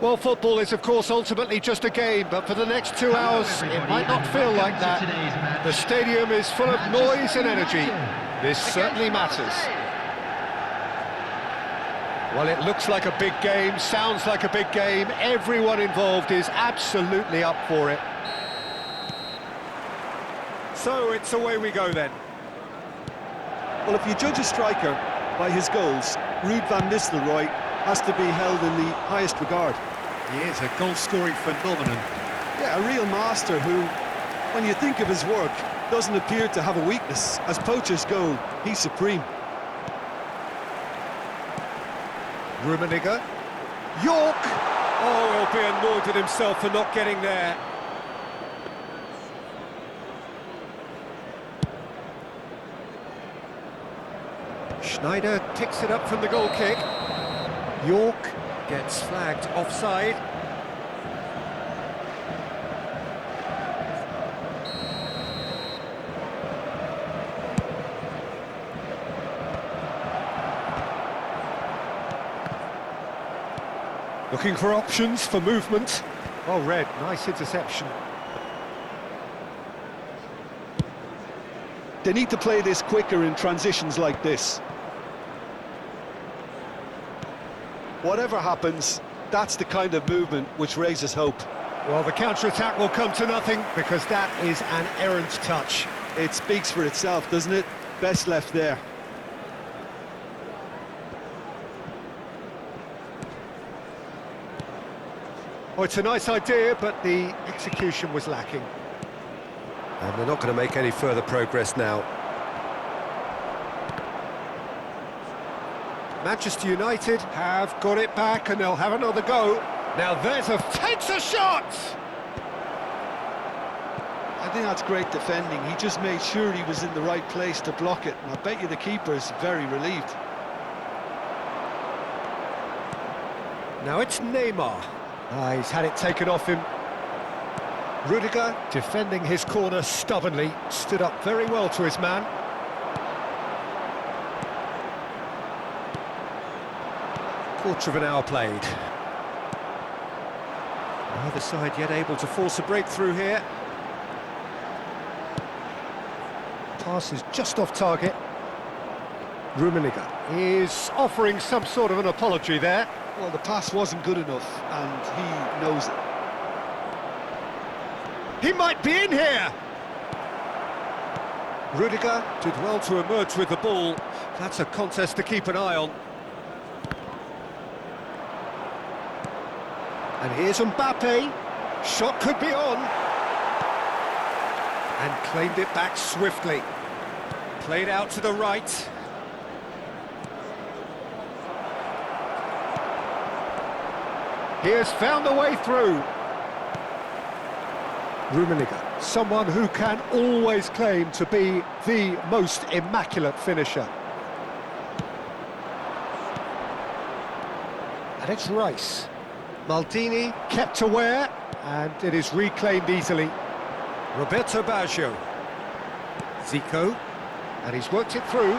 Well, football is, of course, ultimately just a game, but for the next 2 hours, it might not feel like that. The stadium is full of noise and energy. This certainly matters. Well, it looks like a big game, sounds like a big game. Everyone involved is absolutely up for it. So it's away we go then. Well, if you judge a striker by his goals, Ruud van Nistelrooy has to be held in the highest regard. He is a goal-scoring phenomenon. Yeah, a real master who, when you think of his work, doesn't appear to have a weakness. As poachers go, he's supreme. Rummenigge. York! Oh, he'll be annoyed with himself for not getting there. Schneider picks it up from the goal kick. York gets flagged offside. Looking for options for movement. Oh, Red, nice interception. They need to play this quicker in transitions like this. Whatever happens, that's the kind of movement which raises hope. Well, the counter-attack will come to nothing because that is an errant touch. It speaks for itself, doesn't it? Best left there. Oh, it's a nice idea, but the execution was lacking. And they're not going to make any further progress now. Manchester United have got it back and they'll have another go. Now takes a shot! I think that's great defending. He just made sure he was in the right place to block it, and I bet you the keeper's very relieved. Now it's Neymar. He's had it taken off him. Rudiger, defending his corner stubbornly, stood up very well to his man. Quarter of an hour played. Neither side yet able to force a breakthrough here. Pass is just off target. Rummenigge is offering some sort of an apology there. Well, the pass wasn't good enough, and he knows it. He might be in here! Rudiger did well to emerge with the ball. That's a contest to keep an eye on. And here's Mbappe. Shot could be on. And claimed it back swiftly. Played out to the right. He has found a way through. Rummenigge, someone who can always claim to be the most immaculate finisher. And it's Rice. Maldini kept aware, and it is reclaimed easily. Roberto Baggio. Zico, and he's worked it through.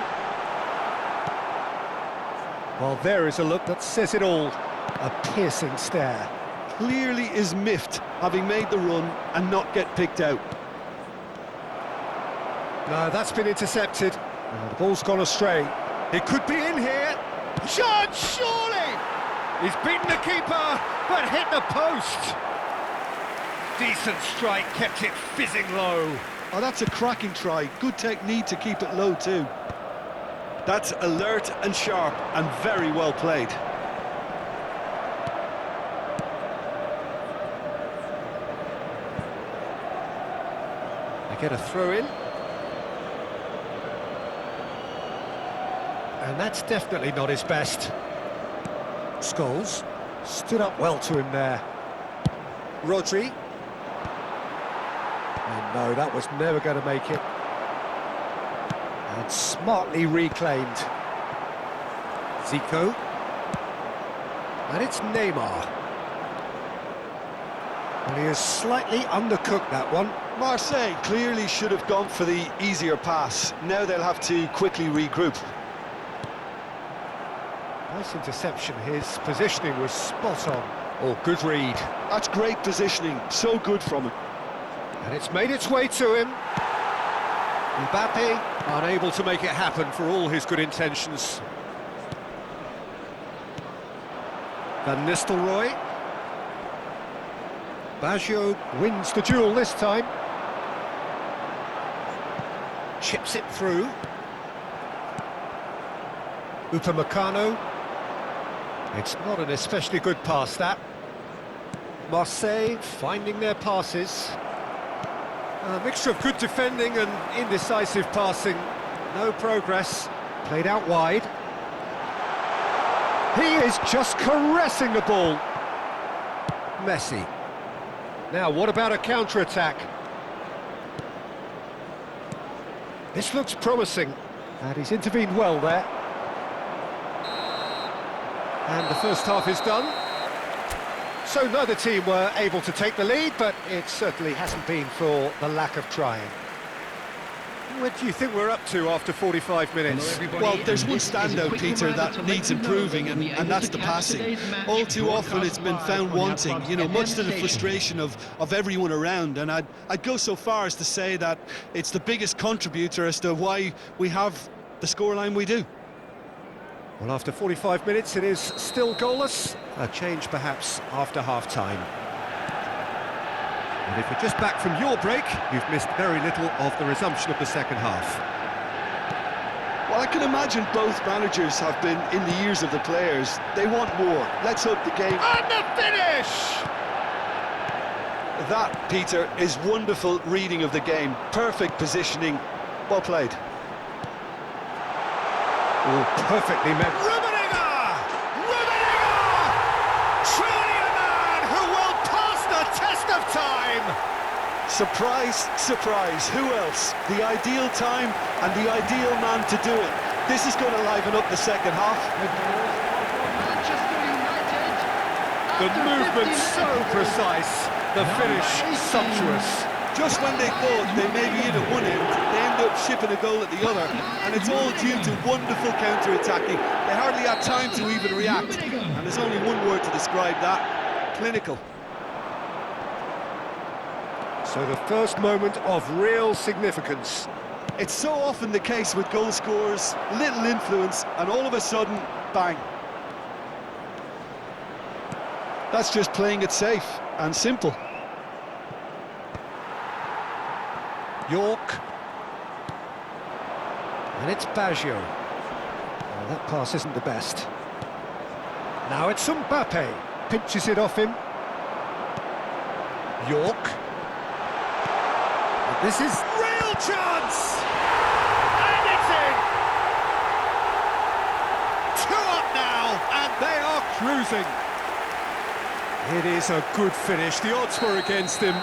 Well, there is a look that says it all. A piercing stare. Clearly is miffed, having made the run and not get picked out. No, that's been intercepted. The ball's gone astray. It could be in here. Shot, surely! He's beaten the keeper, but hit the post. Decent strike, kept it fizzing low. Oh, that's a cracking try. Good technique to keep it low too. That's alert and sharp and very well played. They get a throw in. And that's definitely not his best. Scholes stood up well to him there. Rodri. And no, that was never going to make it. And smartly reclaimed. Zico. And it's Neymar. And he has slightly undercooked that one. Marseille clearly should have gone for the easier pass. Now they'll have to quickly regroup. Nice interception. His positioning was spot on. Oh, good read. That's great positioning, so good from him. And it's made its way to him. Mbappe unable to make it happen for all his good intentions. Van Nistelrooy. Baggio wins the duel this time. Chips it through. Upamecano. It's not an especially good pass, that. Marseille finding their passes. A mixture of good defending and indecisive passing. No progress. Played out wide. He is just caressing the ball. Messi. Now, what about a counter-attack? This looks promising, and he's intervened well there. And the first half is done. So neither team were able to take the lead, but it certainly hasn't been for the lack of trying. What do you think we're up to after 45 minutes? Well, there's one standout, Peter, that needs improving, and that's the passing. All too often it's been found wanting, you know, much to the frustration of everyone around. And I'd go so far as to say that it's the biggest contributor as to why we have the scoreline we do. Well, after 45 minutes, it is still goalless. A change, perhaps, after half-time. And if you're just back from your break, you've missed very little of the resumption of the second half. Well, I can imagine both managers have been in the ears of the players. They want more. Let's hope the game... And the finish! That, Peter, is wonderful reading of the game. Perfect positioning. Well played. Oh, perfectly met. Rummenigge! Rummenigge! Truly a man who will pass the test of time! Surprise, surprise. Who else? The ideal time and the ideal man to do it. This is going to liven up the second half. The movement so precise, the finish sumptuous. Just when they thought they may be in at one end, they end up shipping a goal at the other, and it's all due to wonderful counter-attacking. They hardly had time to even react, and there's only one word to describe that: clinical. So the first moment of real significance. It's so often the case with goal scorers, little influence, and all of a sudden, bang. That's just playing it safe and simple. York. And it's Baggio. Well, that pass isn't the best. Now it's Mbappe. Pinches it off him. York. And this is real chance! And it's in! 2 up now, and they are cruising. It is a good finish. The odds were against him.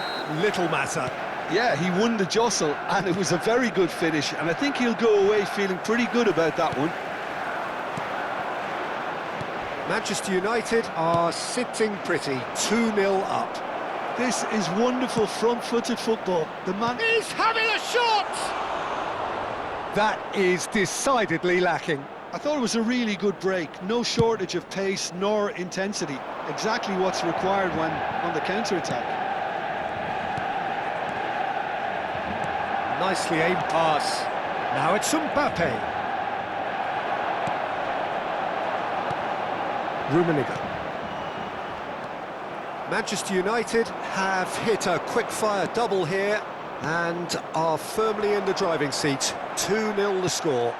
Little matter. Yeah, he won the jostle, and it was a very good finish, and I think he'll go away feeling pretty good about that one. Manchester United are sitting pretty, 2-0 up. This is wonderful front-footed football. The man... He's having a shot! That is decidedly lacking. I thought it was a really good break. No shortage of pace nor intensity. Exactly what's required when on the counter-attack. Nicely aimed pass. Now it's Mbappe. Rummenigge. Manchester United have hit a quick-fire double here and are firmly in the driving seat. 2-0 the score.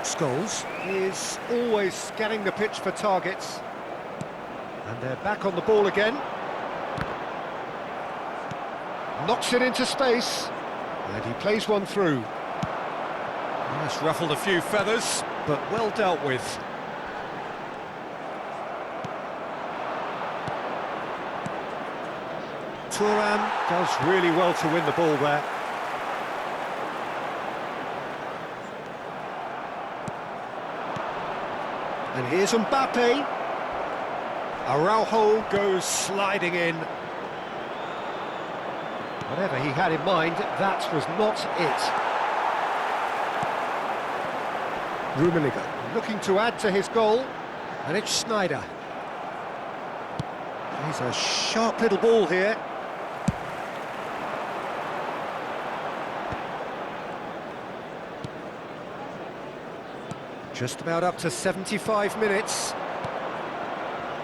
Scholes is always scanning the pitch for targets. And they're back on the ball again. Knocks it into space. And he plays one through. That's ruffled a few feathers, but well dealt with. Thuram does really well to win the ball there. And here's Mbappe. Araujo goes sliding in. Whatever he had in mind, that was not it. Rummenigge looking to add to his goal, and it's Schneider. He's a sharp little ball here. Just about up to 75 minutes.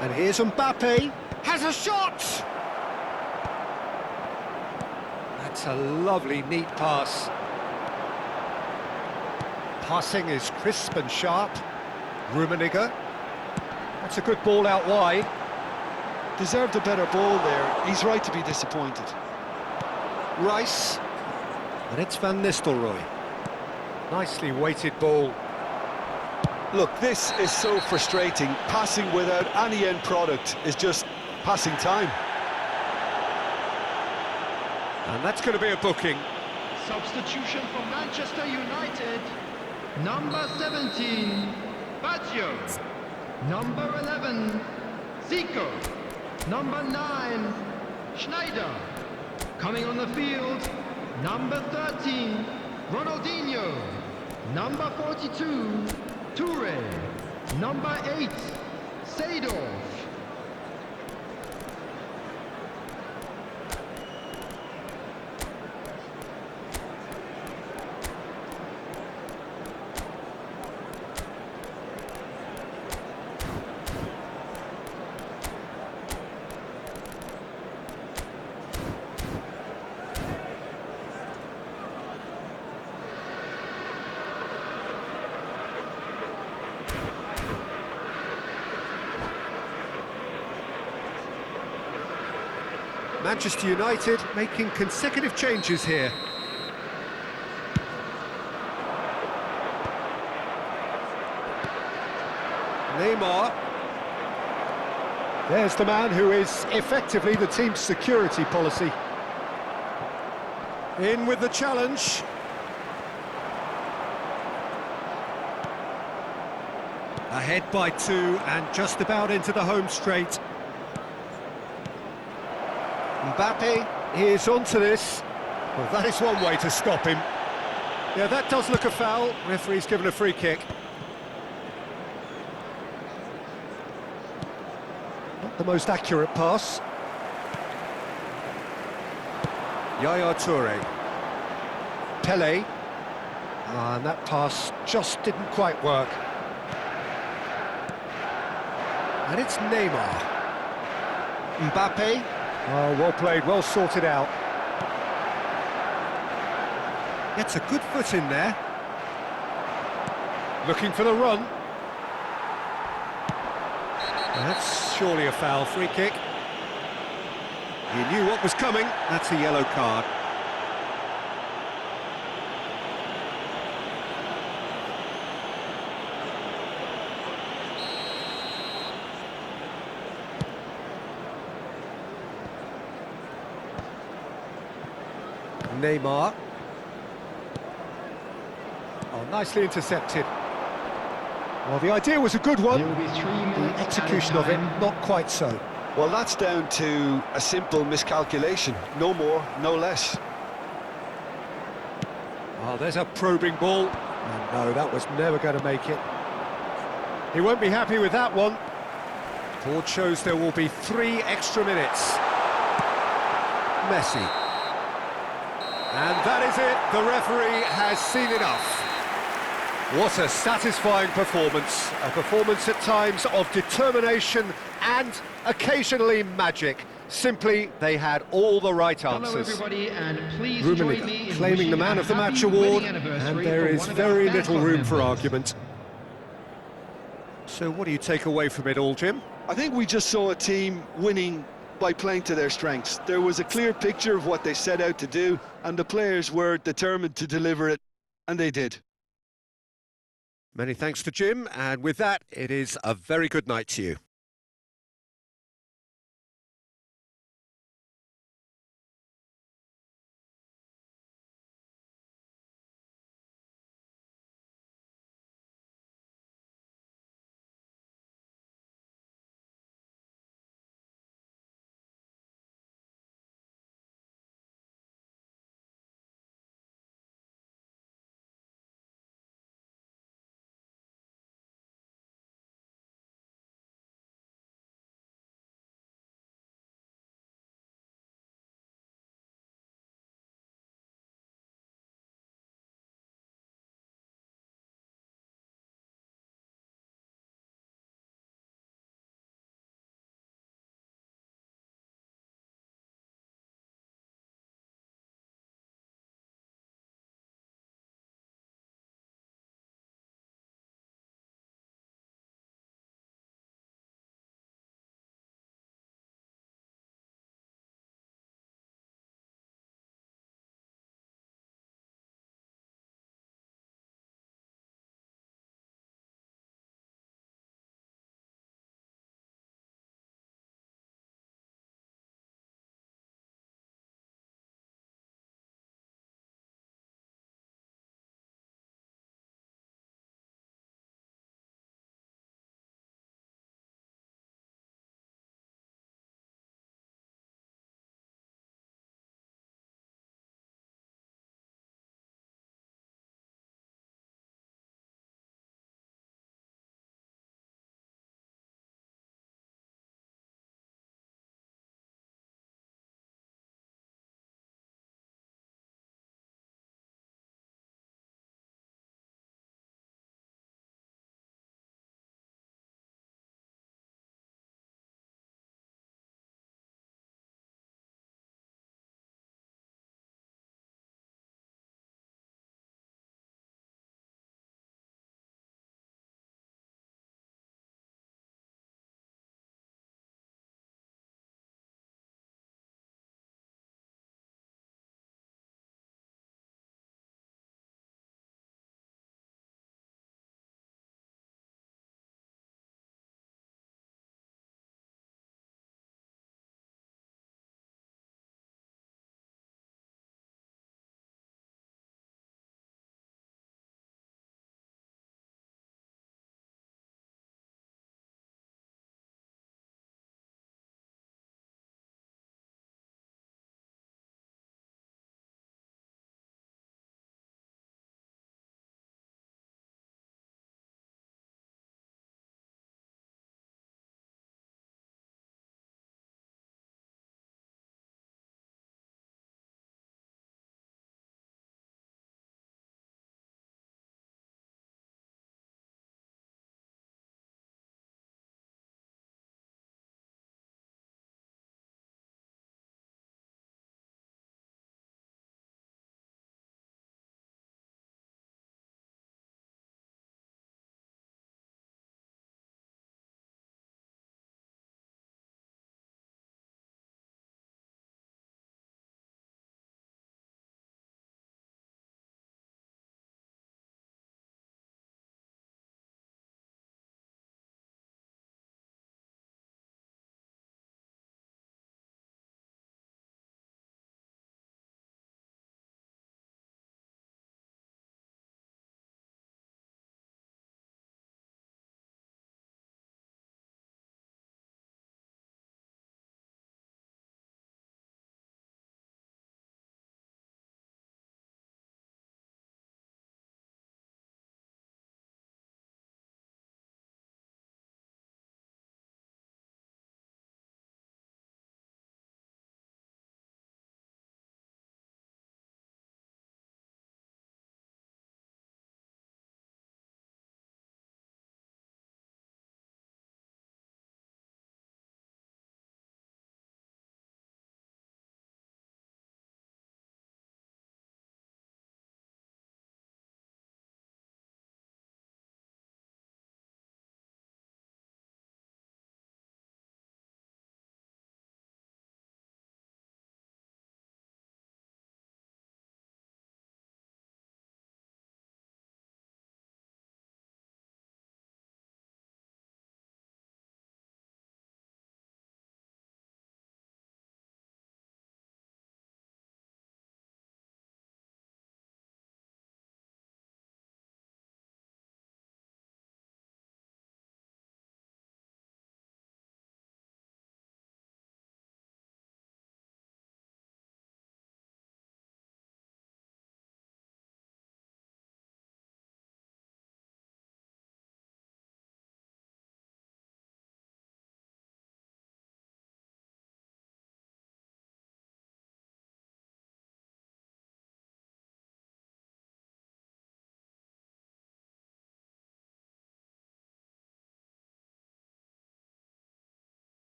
And here's Mbappe. Has a shot! That's a lovely, neat pass. Passing is crisp and sharp. Rummenigge. That's a good ball out wide. Deserved a better ball there. He's right to be disappointed. Rice. And it's Van Nistelrooy. Nicely weighted ball. Look, this is so frustrating. Passing without any end product is just passing time. And that's going to be a booking. Substitution for Manchester United. Number 17, Baggio. Number 11, Zico. Number 9, Schneider. Coming on the field, number 13, Ronaldinho. Number 42, Toure. Number 8, Seedorf. Manchester United making consecutive changes here. Neymar. There's the man who is effectively the team's security policy. In with the challenge. Ahead by 2 and just about into the home straight. Mbappe is onto this. Well, that is one way to stop him. Yeah, that does look a foul. Referee's given a free kick. Not the most accurate pass. Yaya Toure. Pele. And that pass just didn't quite work. And it's Neymar. Mbappe. Oh, well played, well sorted out. Gets a good foot in there. Looking for the run. That's surely a foul. Free kick. He knew what was coming. That's a yellow card. Neymar. Oh, nicely intercepted. Well, the idea was a good one. The execution of it, not quite so. Well, that's down to a simple miscalculation. No more, no less. Oh, there's a probing ball. And no, that was never going to make it. He won't be happy with that one. Board shows there will be 3 extra minutes. Messi. And that is it, the referee has seen enough. What a satisfying performance. A performance at times of determination and occasionally magic. Simply, they had all the right answers. Hello everybody, and please join me in claiming the Man of the Match award, and there is very little room for argument. So what do you take away from it all, Jim? I think we just saw a team winning by playing to their strengths. There was a clear picture of what they set out to do, and the players were determined to deliver it, and they did. Many thanks to Jim, and with that, it is a very good night to you.